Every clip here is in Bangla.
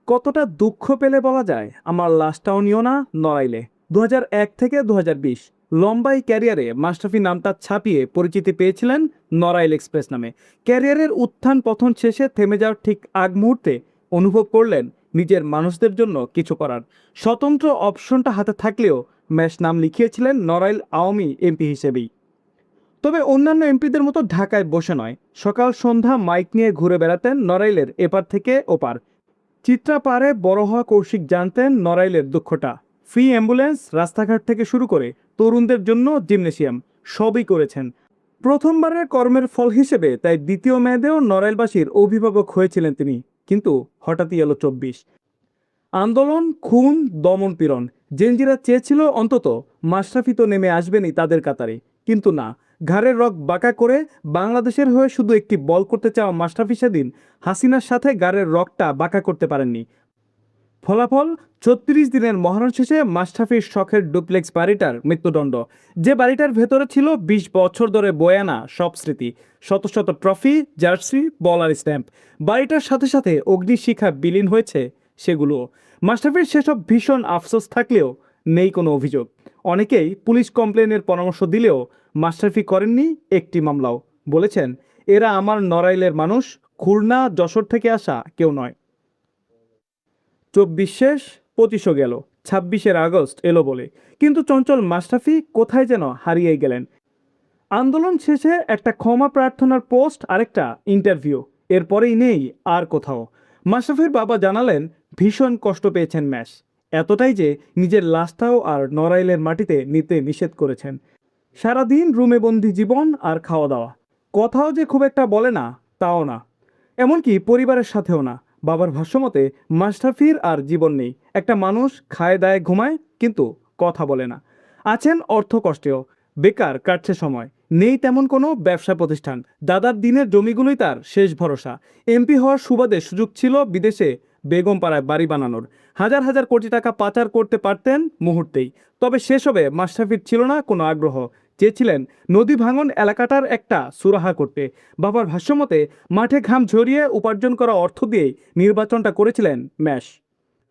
কতটা দুঃখ পেলে বলা যায় আমার লাশটাও নিও না নড়াইলে। 2001 থেকে 2020 লম্বাই ক্যারিয়ারে মাশরাফি নামটা ছাপিয়ে পরিচিতি পেয়েছিলেন নড়াইল এক্সপ্রেস নামে। ক্যারিয়ারের উত্থান পতন শেষে থেমে যাওয়ার ঠিক আগ মুহূর্তে অনুভব করলেন নিজের মানুষদের জন্য কিছু করার স্বতন্ত্র অপশনটা হাতে থাকলেও ম্যাশ নাম লিখিয়েছিলেন নড়াইল আওয়ামী এমপি হিসেবেই। তবে অন্যান্য এমপিদের মতো ঢাকায় বসে নয়, সকাল সন্ধ্যা মাইক নিয়ে ঘুরে বেড়াতেন নড়াইলের এপার থেকে ওপার। চিত্রাপাড়ে বড় হওয়া কৌশিক জানতেন নড়াইলের দুঃখটা। ফ্রি অ্যাম্বুলেন্স, রাস্তাঘাট থেকে শুরু করে তরুণদের জন্য জিমনেশিয়াম সবই করেছেন। প্রথমবারের কর্মের ফল হিসেবে তাই দ্বিতীয় মেয়াদেও নড়াইলবাসীর অভিভাবক হয়েছিলেন তিনি। কিন্তু হঠাৎই এলো 24 আন্দোলন, খুন, দমন পীড়ন। জেনজিরা চেয়েছিল অন্তত মাশরাফি তো নেমে আসবেনই তাদের কাতারে, কিন্তু না। ঘাড়ের রগ বাঁকা করে বাংলাদেশের হয়ে শুধু একটি বল করতে চাওয়া মাশরাফি সেদিন হাসিনার সাথে গাড়ের রগটা বাঁকা করতে পারেননি। ফলাফল 36 দিনের মহরণ শেষে মাশরাফির শখের ডুপ্লেক্স বাড়িটার মৃত্যুদণ্ড। যে বাড়িটার ভেতরে ছিল 20 বছর ধরে বয়ে আনা সব স্মৃতি, শত শত ট্রফি, জার্সি, বল আর স্ট্যাম্প। বাড়িটার সাথে সাথে অগ্নিশিখা বিলীন হয়েছে সেগুলো। মাশরাফির সেসব ভীষণ আফসোস থাকলেও নেই কোনো অভিযোগ। অনেকেই পুলিশ কমপ্লেনের পরামর্শ দিলেও মাশরাফি করেননি একটি মামলাও। বলেছেন, এরা আমার নড়াইলের মানুষ, খুলনা যশোর থেকে আসা কেউ নয়। 24 শেষ, 25ও গেল, 26 আগস্ট এলো বলে, কিন্তু চঞ্চল মাশরাফি কোথায় যেন হারিয়ে গেলেন। আন্দোলন শেষে একটা ক্ষমা প্রার্থনার পোস্ট, আরেকটা ইন্টারভিউ, এরপরেই নেই আর কোথাও। মাশরাফির বাবা জানালেন ভীষণ কষ্ট পেয়েছেন ম্যাশ, এতটাই যে নিজের লাশটাও আর নড়াইলের মাটিতে নিতে নিষেধ করেছেন। সারাদিন রুমে বন্দি জীবন আর খাওয়া দাওয়া, কথাও যে খুব একটা বলে না তাও না, এমনকি পরিবারের সাথেও না। বাবার ভাষ্যমতে মাশরাফির আর জীবন নেই। একটা মানুষ খায় দায় ঘুমায় কিন্তু কথা বলে না। আছেন অর্থ কষ্টেও, বেকার কাটছে সময়, নেই তেমন কোনো ব্যবসা প্রতিষ্ঠান। দাদার দিনের জমিগুলোই তার শেষ ভরসা। এমপি হওয়ার সুবাদে সুযোগ ছিল বিদেশে বেগমপাড়ায় বাড়ি বানানোর। হাজার হাজার কোটি টাকা পাচার করতে পারতেন মুহূর্তেই। তবে সেসবে মাশরাফির ছিল না কোনো আগ্রহ। চেয়েছিলেন নদী ভাঙন এলাকাটার একটা সুরাহা করতে। বাবার ভাষ্যমতে মাঠে ঘাম ঝরিয়ে উপার্জন করা অর্থ দিয়েই নির্বাচনটা করেছিলেন ম্যাশ।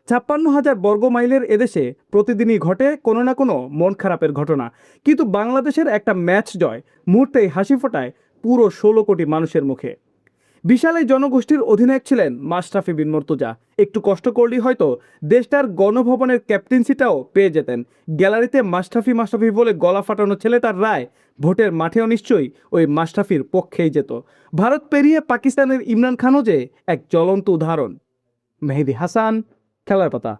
56,000 বর্গ মাইলের এদেশে প্রতিদিনই ঘটে কোনো না কোনো মন খারাপের ঘটনা, কিন্তু বাংলাদেশের একটা ম্যাচ জয় মুহূর্তেই হাসি ফোটায় পুরো 16 কোটি মানুষের মুখে। বিশাল এই জনগোষ্ঠীর অধিনায়ক ছিলেন মাশরাফি বিন মুর্তজা। একটু কষ্ট করলেই হয়তো দেশটার গণভবনের ক্যাপ্টেন্সিটাও পেয়ে যেতেন। গ্যালারিতে মাশরাফি মাশরাফি বলে গলা ফাটানো ছেলে তার রায় ভোটের মাঠেও নিশ্চয়ই ওই মাশরাফির পক্ষেই যেত। ভারত পেরিয়ে পাকিস্তানের ইমরান খানও যে এক জ্বলন্ত উদাহরণ। মেহেদী হাসান, খেলার পাতা।